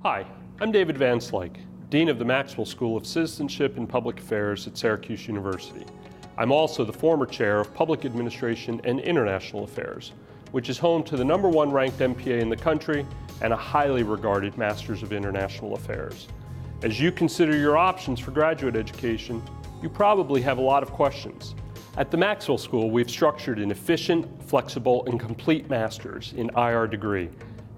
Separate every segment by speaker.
Speaker 1: Hi, I'm David Van Slyke, Dean of the Maxwell School of Citizenship and Public Affairs at Syracuse University. I'm also the former chair of Public Administration and International Affairs, which is home to the #1 ranked MPA in the country and a highly regarded Masters of International Affairs. As you consider your options for graduate education, you probably have a lot of questions. At the Maxwell School, we've structured an efficient, flexible, and complete master's in IR degree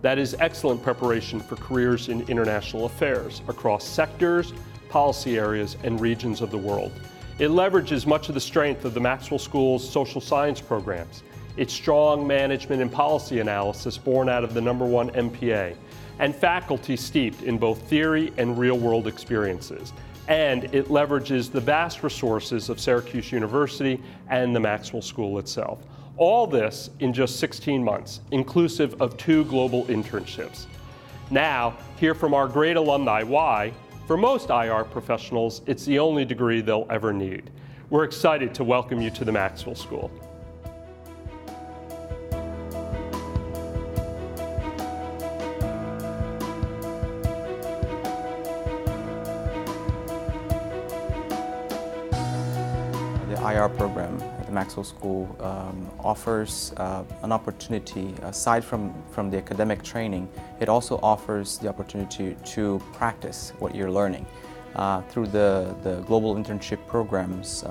Speaker 1: that is excellent preparation for careers in international affairs across sectors, policy areas, and regions of the world. It leverages much of the strength of the Maxwell School's social science programs, its strong management and policy analysis born out of the #1 MPA, and faculty steeped in both theory and real-world experiences. And it leverages the vast resources of Syracuse University and the Maxwell School itself. All this in just 16 months, inclusive of 2 global internships. Now, hear from our great alumni why, for most IR professionals, it's the only degree they'll ever need. We're excited to welcome you to the Maxwell School.
Speaker 2: The IR program at the Maxwell School offers an opportunity, aside from the academic training, it also offers the opportunity to practice what you're learning. Through the global internship programs,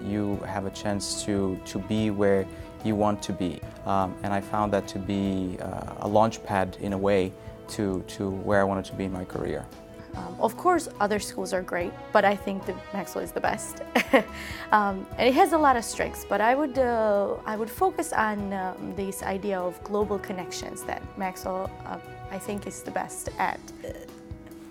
Speaker 2: you have a chance to be where you want to be. And I found that to be a launch pad in a way to where I wanted to be in my career.
Speaker 3: Of course, other schools are great, but I think the Maxwell is the best. And it has a lot of strengths, but I would focus on this idea of global connections that Maxwell, I think, is the best at.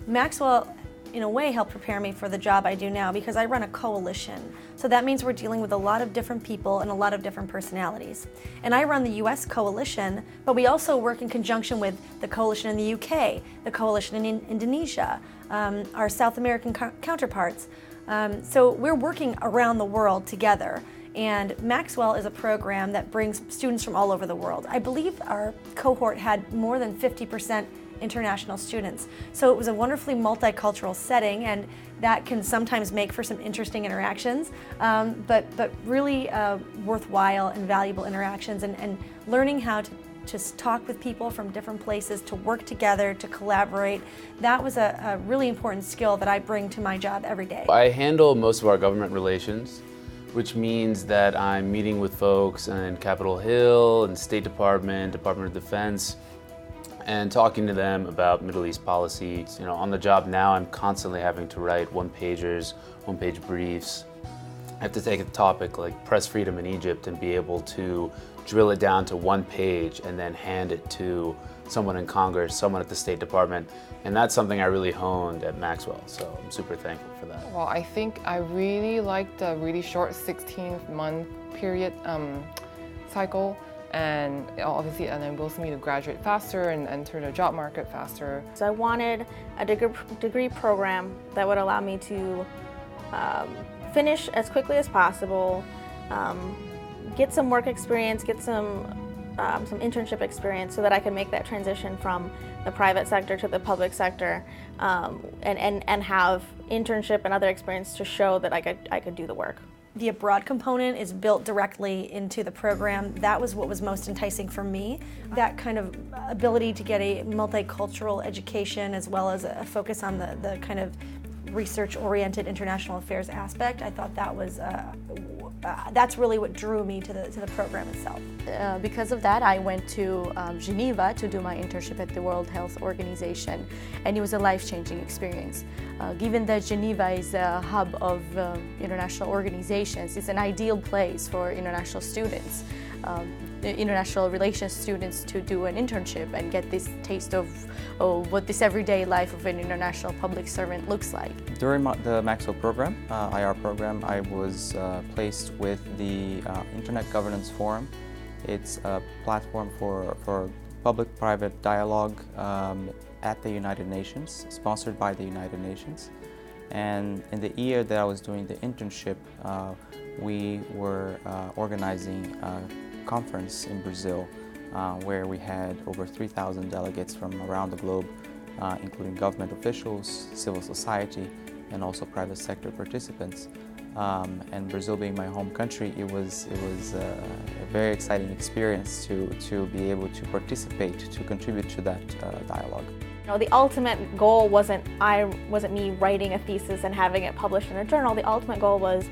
Speaker 4: Maxwell, in a way, helped prepare me for the job I do now because I run a coalition. So that means we're dealing with a lot of different people and a lot of different personalities. And I run the US coalition, but we also work in conjunction with the coalition in the UK, the coalition in Indonesia, our South American counterparts. So we're working around the world together. And Maxwell is a program that brings students from all over the world. I believe our cohort had more than 50% international students. So it was a wonderfully multicultural setting, and that can sometimes make for some interesting interactions, but really worthwhile and valuable interactions, and learning how to just talk with people from different places, to work together, to collaborate. That was a really important skill that I bring to my job every day.
Speaker 5: I handle most of our government relations, which means that I'm meeting with folks in Capitol Hill and State Department, Department of Defense, and talking to them about Middle East policy. You know, on the job now, I'm constantly having to write one-pagers, one-page briefs. I have to take a topic like press freedom in Egypt and be able to drill it down to 1 page and then hand it to someone in Congress, someone at the State Department. And that's something I really honed at Maxwell, so I'm super thankful for that.
Speaker 6: Well, I think I really liked the really short 16-month period cycle. And obviously it enables me to graduate faster and enter the job market faster.
Speaker 7: So I wanted a degree program that would allow me to finish as quickly as possible, get some work experience, get some internship experience so that I could make that transition from the private sector to the public sector, and have internship and other experience to show that I could do the work.
Speaker 4: The abroad component is built directly into the program. That was what was most enticing for me. That kind of ability to get a multicultural education as well as a focus on the kind of research-oriented international affairs aspect. I thought that was that's really what drew me to the program itself.
Speaker 3: Because of that, I went to Geneva to do my internship at the World Health Organization, and it was a life-changing experience. Given that Geneva is a hub of international organizations, it's an ideal place for international students, international relations students to do an internship and get this taste of what this everyday life of an international public servant looks like.
Speaker 2: During the Maxwell program, IR program, I was placed with the Internet Governance Forum. It's a platform for public-private dialogue at the United Nations, sponsored by the United Nations. And in the year that I was doing the internship, we were organizing a conference in Brazil where we had over 3,000 delegates from around the globe including government officials, civil society, and also private sector participants. And Brazil being my home country, it was a very exciting experience to be able to participate, to contribute to that dialogue.
Speaker 7: You know, the ultimate goal wasn't me writing a thesis and having it published in a journal. The ultimate goal was,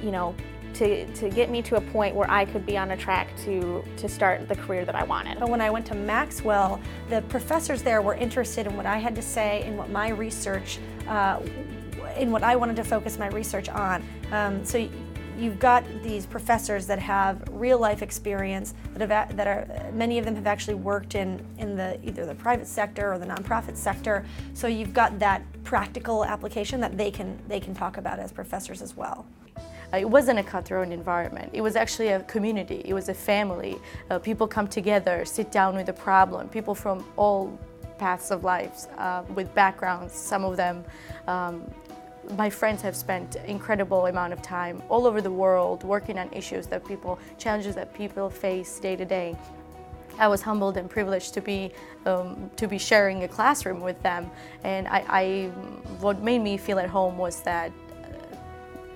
Speaker 7: you know, to get me to a point where I could be on a track to start the career that I wanted.
Speaker 4: But when I went to Maxwell, the professors there were interested in what I had to say, in what my research, in what I wanted to focus my research on. So you've got these professors that have real life experience, many of them have actually worked in either the private sector or the nonprofit sector. So you've got that practical application that they can talk about as professors as well.
Speaker 3: It wasn't a cutthroat environment. It was actually a community. It was a family. People come together, sit down with a problem. People from all paths of lives, with backgrounds. Some of them, my friends have spent incredible amount of time all over the world working on challenges that people face day to day. I was humbled and privileged to be sharing a classroom with them, and what made me feel at home was that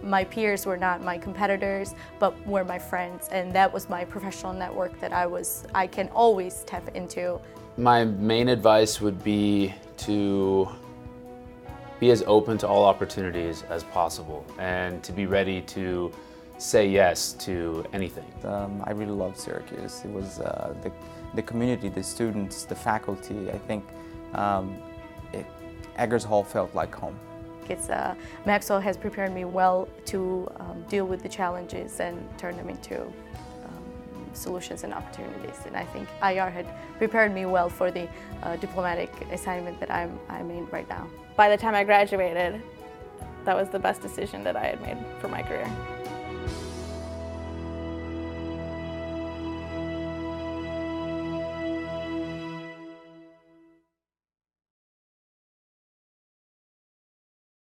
Speaker 3: my peers were not my competitors, but were my friends, and that was my professional network that I can always tap into.
Speaker 5: My main advice would be to be as open to all opportunities as possible and to be ready to say yes to anything.
Speaker 2: I really loved Syracuse. It was the community, the students, the faculty. I think Eggers Hall felt like home.
Speaker 3: Maxwell has prepared me well to deal with the challenges and turn them into solutions and opportunities. And I think IR had prepared me well for the diplomatic assignment that I'm in right now.
Speaker 7: By the time I graduated, that was the best decision that I had made for my career.